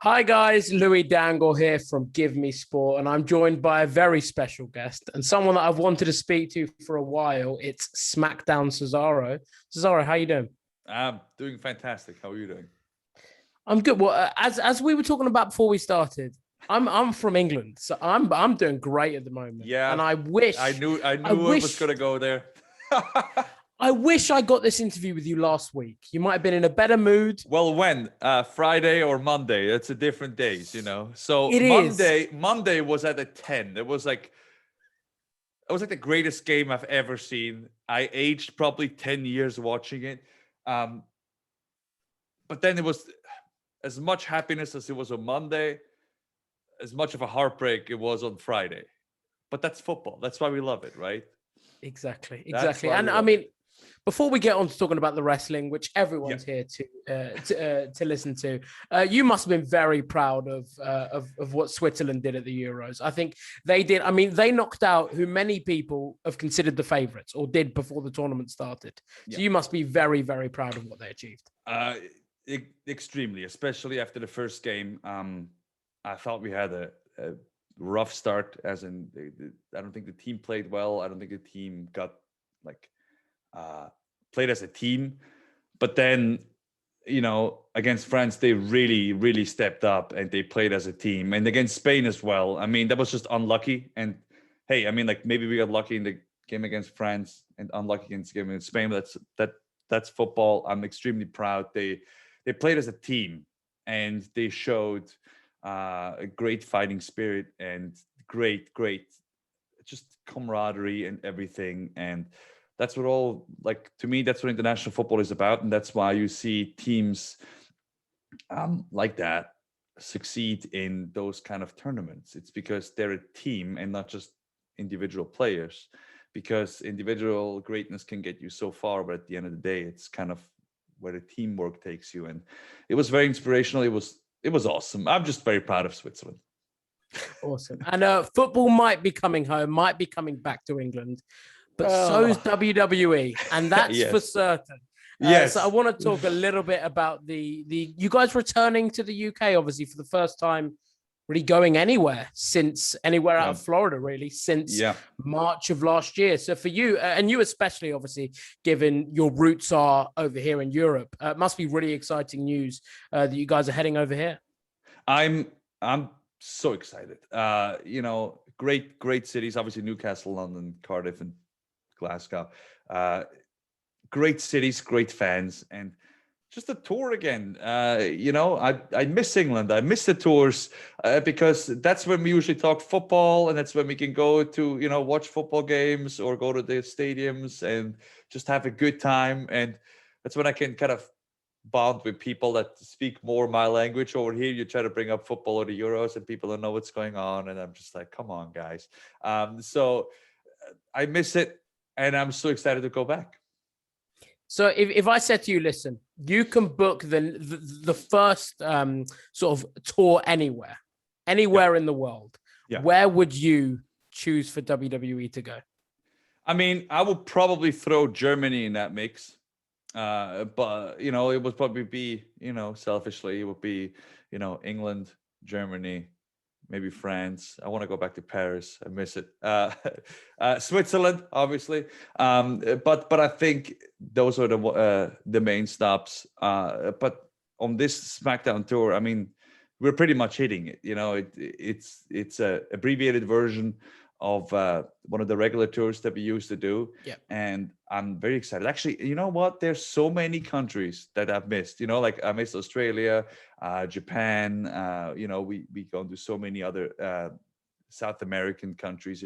Hi guys, Louis Dangoor here from GiveMeSport, and I'm joined by a very special guest and someone that I've wanted to speak to for a while. It's SmackDown Cesaro. Cesaro, how you doing? I'm doing fantastic. How are you doing? I'm good. Well, as we were talking about before we started, I'm from England, so I'm doing great at the moment. Yeah, and I wish I knew I was gonna go there. I wish I got this interview with you last week. You might have been in a better mood. Well, when? Friday or Monday? That's a different days, you know. So It is. Monday was at a 10. It was like the greatest game I've ever seen. I aged probably 10 years watching it. But then it was as much happiness as it was on Monday, as much of a heartbreak it was on Friday. But that's football. That's why we love it, right? Exactly. And I mean, before we get on to talking about the wrestling, which everyone's here to listen to, you must have been very proud of what Switzerland did at the Euros. I think they did. I mean, they knocked out who many people have considered the favorites or did before the tournament started. So you must be very, very proud of what they achieved. Extremely, especially after the first game. I thought we had a rough start, as in I don't think the team played well. I don't think the team got played as a team. But then, against France, they really, really stepped up and they played as a team. And against Spain as well. I mean, that was just unlucky. And hey, I mean, maybe we got lucky in the game against France and unlucky against the game against Spain. But that's football. I'm extremely proud. They played as a team and they showed a great fighting spirit and great just camaraderie and everything. And that's what to me, that's what international football is about. And that's why you see teams like that succeed in those kind of tournaments. It's because they're a team and not just individual players, because individual greatness can get you so far, but at the end of the day, it's kind of where the teamwork takes you. And it was very inspirational. It was awesome. I'm just very proud of Switzerland. Awesome. And football might be coming home, might be coming back to England, but so is WWE, and that's Yes. for certain. Yes. So I want to talk a little bit about the you guys returning to the UK, obviously for the first time, really going anywhere out of Florida, really since March of last year. So for you, and you especially, obviously, given your roots are over here in Europe, it must be really exciting news that you guys are heading over here. I'm so excited. Great cities, obviously Newcastle, London, Cardiff, and Glasgow. Great cities, great fans, and just a tour again. I miss England. I miss the tours because that's when we usually talk football, and that's when we can go to watch football games or go to the stadiums and just have a good time. And that's when I can kind of bond with people that speak more my language. Over here, you try to bring up football or the Euros, and people don't know what's going on, and I'm just like, come on, guys. So I miss it, and I'm so excited to go back. So if I said to you, listen, you can book the first sort of tour anywhere in the world, where would you choose for WWE to go? I mean, I would probably throw Germany in that mix. But it would probably be, selfishly, it would be, England, Germany, maybe France. I want to go back to Paris. I miss it. Switzerland, obviously. But I think those are the main stops. But on this SmackDown tour, I mean, we're pretty much hitting it. It's a abbreviated version of one of the regular tours that we used to do. Yeah. And I'm very excited. Actually, you know what? There's so many countries that I've missed. I missed Australia, Japan. We go to so many other South American countries.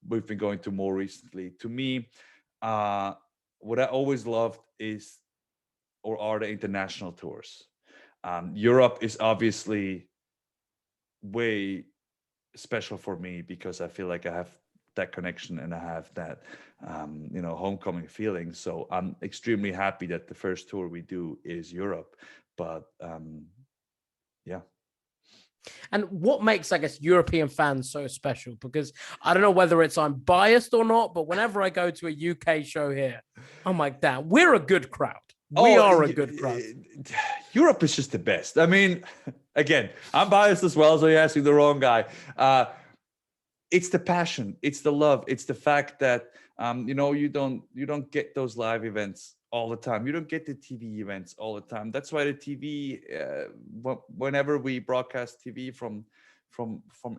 We've been going to more recently. To me, what I always loved are the international tours. Europe is obviously way special for me because I feel like I have that connection and I have that homecoming feeling. So I'm extremely happy that the first tour we do is Europe. But And what makes, I guess, European fans so special? Because I don't know whether I'm biased or not, but whenever I go to a UK show here, I'm like, damn, we're a good crowd. We are a good crowd. Europe is just the best. I mean, again, I'm biased as well, so you're asking the wrong guy. It's the passion, it's the love, it's the fact that you know, you don't get those live events all the time. You don't get the TV events all the time. That's why the TV, whenever we broadcast TV from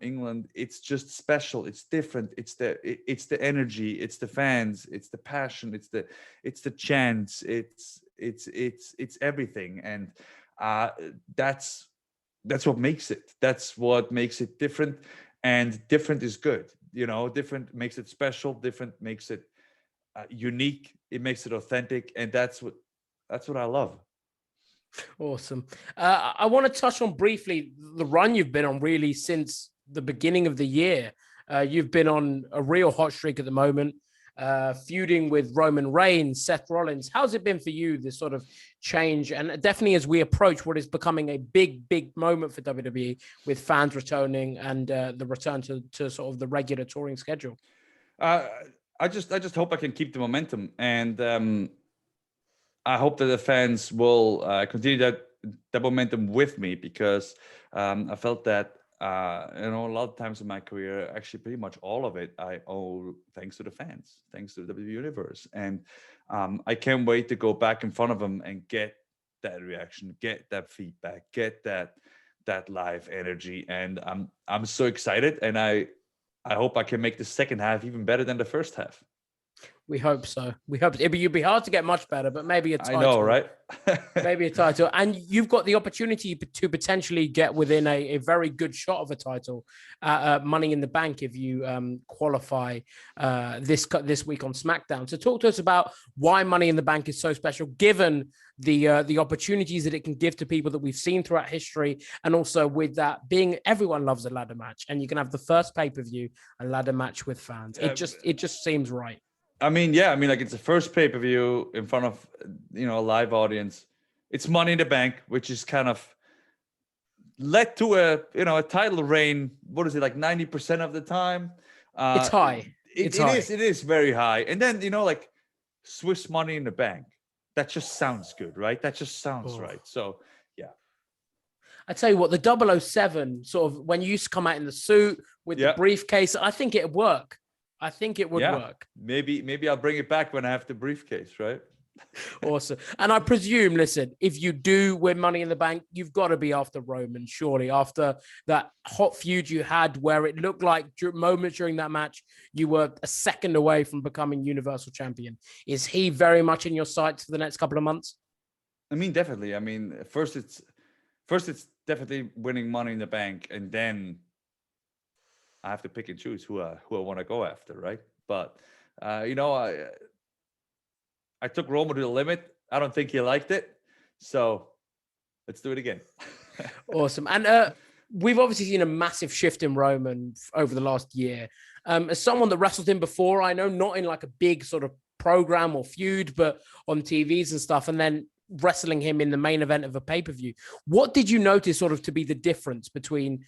England, it's just special. It's different. It's the energy. It's the fans. It's the passion. It's the chants. It's everything, and that's what makes it. That's what makes it different, and different is good. You know, different makes it special. Different makes it unique. It makes it authentic, and that's what I love. Awesome. I want to touch on briefly the run you've been on really since the beginning of the year. You've been on a real hot streak at the moment, feuding with Roman Reigns, Seth Rollins. How's it been for you, this sort of change? And definitely as we approach what is becoming a big, big moment for WWE with fans returning and the return to sort of the regular touring schedule. I just hope I can keep the momentum, and I hope that the fans will continue that momentum with me, because I felt that you know, a lot of times in my career, actually pretty much all of it, I owe thanks to the fans, thanks to the WWE Universe, and I can't wait to go back in front of them and get that reaction, get that feedback, get that live energy, and I'm so excited, and I hope I can make the second half even better than the first half. We hope so. We hope it'd be hard to get much better, but maybe a title. I know, right? Maybe a title. And you've got the opportunity to potentially get within a very good shot of a title, Money in the Bank, if you qualify this week on SmackDown. So talk to us about why Money in the Bank is so special, given the opportunities that it can give to people that we've seen throughout history, and also with that being, everyone loves a ladder match, and you can have the first pay-per-view a ladder match with fans. It just seems right. I mean, yeah, I mean, like, it's the first pay-per-view in front of, you know, a live audience. It's Money in the Bank, which is kind of led to a title reign. What is it, like 90% of the time? It's high. It is very high. And then, you know, like Swiss Money in the Bank. That just sounds good, right? That just sounds right. So, yeah. I tell you what, the 007, sort of, when you used to come out in the suit with the briefcase, I think it'd work. I think it would work. Maybe I'll bring it back when I have the briefcase, right? Awesome. And I presume, listen, if you do win Money in the Bank, you've got to be after Roman, surely, after that hot feud you had where it looked like moments during that match, you were a second away from becoming Universal Champion. Is he very much in your sights for the next couple of months? I mean, definitely. I mean, first it's definitely winning Money in the Bank, and then I have to pick and choose who I want to go after, right? But you know, I took Roman to the limit. I don't think he liked it, so let's do it again. Awesome. And we've obviously seen a massive shift in Roman over the last year. As someone that wrestled him before, I know, not in like a big sort of program or feud, but on TVs and stuff, and then wrestling him in the main event of a pay-per-view. What did you notice sort of to be the difference between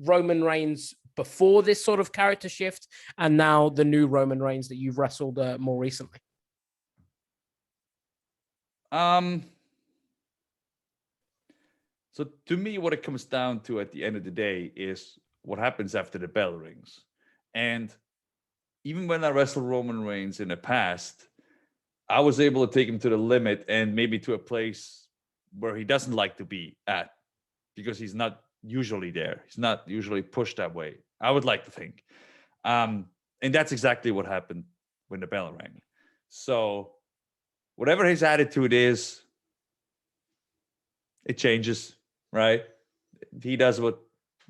Roman Reigns before this sort of character shift and now the new Roman Reigns that you've wrestled more recently? So to me, what it comes down to at the end of the day is what happens after the bell rings. And even when I wrestled Roman Reigns in the past, I was able to take him to the limit and maybe to a place where he doesn't like to be at, because he's not usually there. He's not usually pushed that way, I would like to think. And that's exactly what happened when the bell rang. So whatever his attitude is, it changes, right? He does what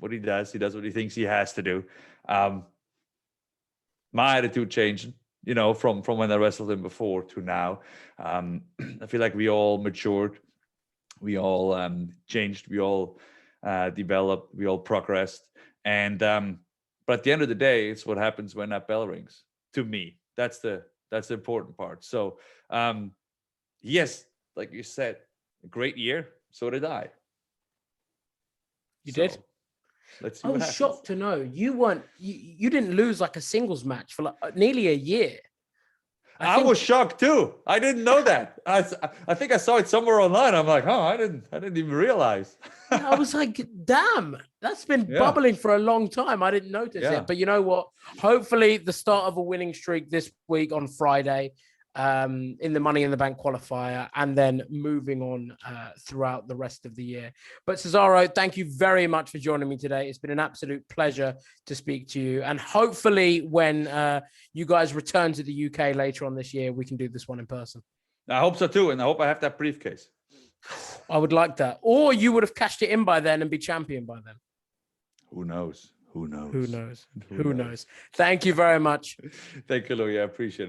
he does. He does what he thinks he has to do. My attitude changed, you know, from when I wrestled him before to now. I feel like we all matured. We all changed. We all developed. We all progressed. And but at the end of the day, it's what happens when that bell rings. To me, that's the important part. So yes, like you said, a great year. So did I. You did? Let's see. I was shocked to know you didn't lose like a singles match for like nearly a year. I was shocked too. I didn't know that. I think I saw it somewhere online. I'm like, oh, I didn't even realize. I was like, damn, that's been bubbling for a long time. I didn't notice it. But you know what? Hopefully the start of a winning streak this week on Friday, in the Money in the Bank qualifier, and then moving on throughout the rest of the year. But Cesaro, thank you very much for joining me today. It's been an absolute pleasure to speak to you. And hopefully when you guys return to the UK later on this year, we can do this one in person. I hope so too. And I hope I have that briefcase. I would like that. Or you would have cashed it in by then and be champion by then. Who knows? Who knows? Who knows? Who knows? Thank you very much. Thank you, Louis. I appreciate it.